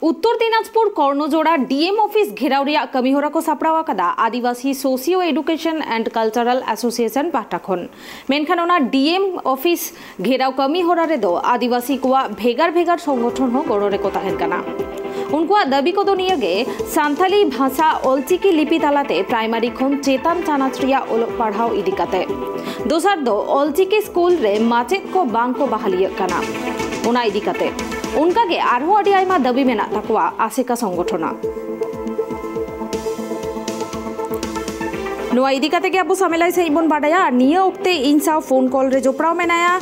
उत्तर Dinajpur Karnajora DM office घेराव रेया कमीहोरा को सापड़ाव आकादा Adivasi socio education and cultural association पाहटा खन मेनखान ओना डीएम ऑफिस घेराव कमीहोरा रेदो आदिवासी कोआ भेगार भेगार संगठन हो गड़ो रेको ताहेन काना उनकुआ दाबी को निये सान्थाली भाषा अलचिकी लिपि तालाते प्राइमारी खन चेतान चानाच रिया ओलग पढ़ाव इदी काते दोसार दो अलचिकी स्कूल रे माचेद को बांग को बहालिया काना ओना इदी काते उनका के आरहो अडी आयमा दाबी मेना ताकुआ आसेका संगठना नोआ इदी काते के अबो सामेलाई से इबन बाडाया निया ओक्ते इनसा फोन कॉल रे जोपड़ाव मेनाया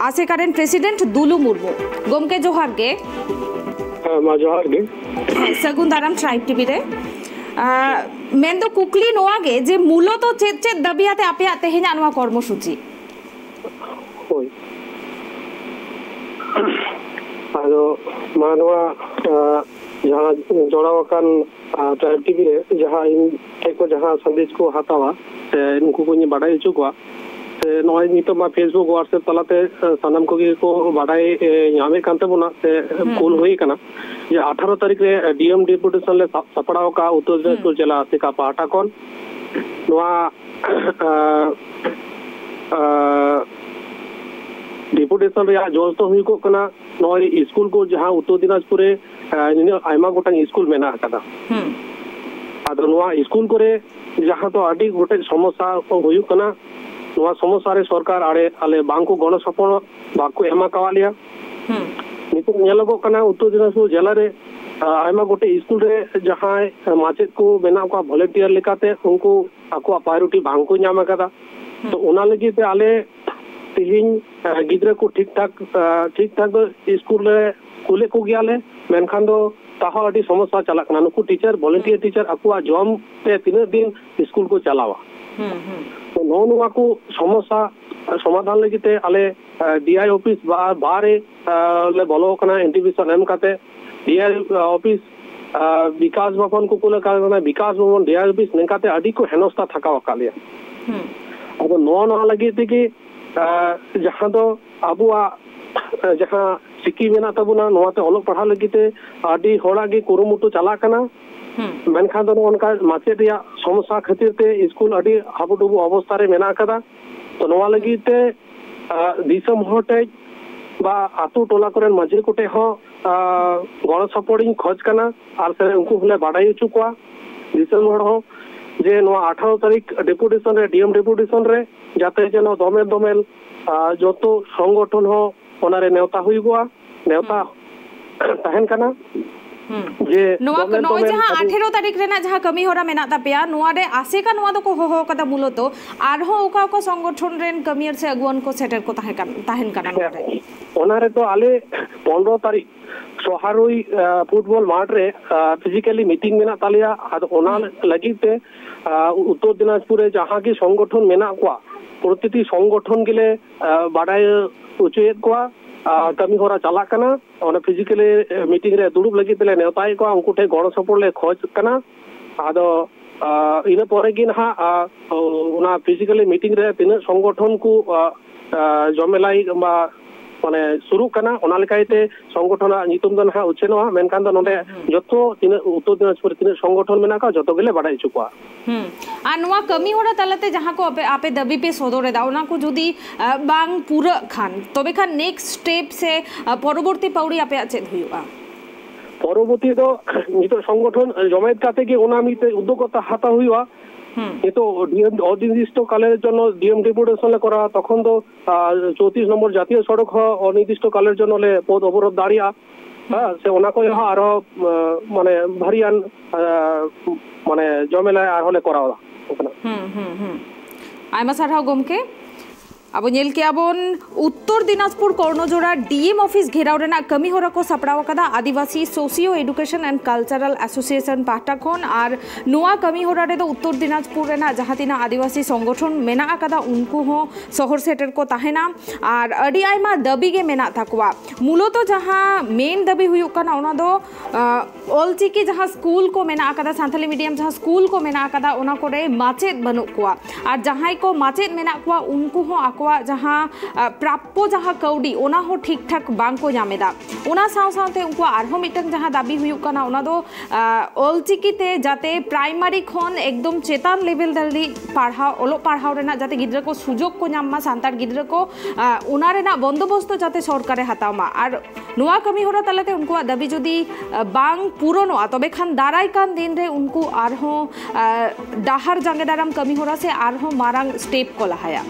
आसेकारेन प्रेसिडेंट दुलु मुर्मू गोमके जोहार गे मा जोहार गे सगुन दाराम ट्राइब टीवी रे मेन दो कुकली नोआ गे जे मूलो तो चेत चेत दाबियाते आपे तेहेना नोआ कर्मसूची होय आदो मानवा जहाँ जोड़ावाकान ट्राइब टीवी रे जहाँ इन एको जहाँ संदेश को हतावा इनको को बाडाई चुकवा नॉय नितो मा फेसबुक व्हाट्सएप तलाते सनम को बाडाई यामे कांते बोना से कूल हुई कना ये 18 तारीख रे डीएम डिपुटेशन ले सपड़ाव का उत्तर दिनाजपुर जिला से का पाटा कोन नोआ डिपुटेशन रे जोस तो हुई को कना नॉय स्कूल को जहां उत्तर दिनाजपुर रे आयमा गोटांग स्कूल मेना कदा आदो नोआ स्कूल करे जहां तो आडी गोटे समस्या हुई कना नोआ समस्या रे सरकार आड़े आले बांको गण सपन बाको एमा कावालिया नितो नेलगो कना उत्तर दिनाजपुर जिला रे आयमा गोटे स्कूल रे जहां माचेद को बेना को वॉलंटियर लेकाते उनको आको प्रायोरिटी बांको नाम कदा तो ओना लगी ते आले तिहिन गिद्रा को ठीक ठाक स्कूल रे कुले को गयाले मेनखान दो ताहा अडी समस्या चला कना नुकु टीचर वॉलंटियर टीचर आको जॉम ते 3 दिन स्कूल को चलावा तो नोनुआ को समस्या समाधान लगी ते आले डीआई ऑफिस बारे ले बोलो कना इंटीविजन एम काते डीआई ऑफिस विकास भवन को कुले का विकास भवन डीआई ऑफिस नेकाते अडी को हेनस्ता थका वकालिया अब नो लगी थी कि जहां तो अबुआ जहां सिक्की मेना तबुना नोते ओलो पढ़ा लगी ते आडी होड़ा गे कुरुमुटु चला कना मेनखान दो उनका माचेद या समस्या खातिर ते स्कूल अडी हाबुडुबु अवस्था रे मेना कदा तो नोवा लगी ते दिसम होटे बा आतु टोला करेन मझे कोटे हो गण सपोर्टिंग खोज कना आर से उनको हले बाडाई चुकवा दिसम हो जे नो 18 तारीख डेपुटेशन रे डीएम डेपुटेशन रे जाते जनो दोमेल जतो संगठन हो ओनारे नेवता हुई गोआ नेवता तहन कना जे नोआ नोय जहां 18 तारीख रे ना जहां कमी होरा मेना तापेया नोआ रे आसे का नोआ दो को हो कदा मूलतो आर हो ओका को संगठन रेन कमियर से अगुवन को सेटर को ताहेन कना नोआ रे ओनारे तो आले 15 तारीख सोहारुई फुटबॉल माठ रे फिजिकली मीटिंग मेना तालिया आद ओना लगी ते उत्तर दिनाजपुर जहां की संगठन मेना को प्रतिटी संगठन गिले बाडाय उचेत को कमी होरा चला कना और फिजिकली मीटिंग रे दुड़ुब लगी तेले नेताई को उनको ठे गण सपोर्ट ले खोज कना आदो इन परे गिन हा ओना फिजिकली मीटिंग रे तिन संगठन को जमेलाई बा माने शुरू कना ओना लेकाइते संगठन नितुम दन हा उछेनवा मेनखान द नोडे जतो तिन उत्तर दिनाजपुर तिन संगठन मेना का जतो गेले बाडाई चुकवा आ नोआ कमी होड़ा तलते जहां को आपे दबी पे सोदोरे दावना को जुदी बांग पूरा खान तबे खान नेक्स्ट स्टेप से परवर्ती पाउड़ी आपे आचेद हुइबा परवर्ती तो नितो संगठन जमायत काते के ओना मिते उद्योगता हाता हुइबा तो डीएम अनिर्दिष्ट कालेर जन्य डीएम डेपुटेशन करा तखन तो 34 नम्बर जातीय सड़क अनिर्दिष्ट कालेर जन्य ले पद अवरोध दाड़िया से ओना को आरो माने भारियान माने जमेला आर होले करावा आयमा सारहाव गोमके अब नेल के आबोन उत्तर दिनाजपुर कर्णजोड़ा डीएम ऑफिस घेराव रेना कमी होरा को सपड़ाव कदा Adivasi socio education and cultural association पाहटा खन आर नोआ कमी होरा रे दो उत्तर दिनाजपुर रेना जहां तिना आदिवासी संगठन मेना कदा उनको हो शहर सेटर को ताहेना आर अडी आयमा दाबी गे मेना थाकवा मूलतो जहां मेन दाबी हुयु कना ओना दो ऑलचिकी जहां स्कूल को मेना कदा सान्थाली मीडियम जहां स्कूल को मेना कदा ओना कोरे माचेद बनु कोआ आर जहां को माचेद मेना कोआ उनको हो उनकुआ जहां प्राप्य जहां कौडी ओना हो ठीक ठाक बांग को नामेदा ओना साथे उनकुआ आरहो मिटन जहां दाबी हुयुक काना ओना दो ऑलचिकी ते जाते प्राइमरी खन एकदम चेतान लेवल दली पढ़ाओ ओलो पढ़ाओ रेना जाते गिद्रा को सुजोग को नाम मा सांतार गिद्रा को ओना रेना बंदोबस्त जाते सरकारे हताव मा आर नुआ कमी होरा तलाते उनकुआ दाबी जुदी बांग पूरणोआ तबे खान दाराय कान दिन रे उनको आरहो डाहार जांगे दाराम कमी होरा से आरहो मारांग स्टेप को लहाया।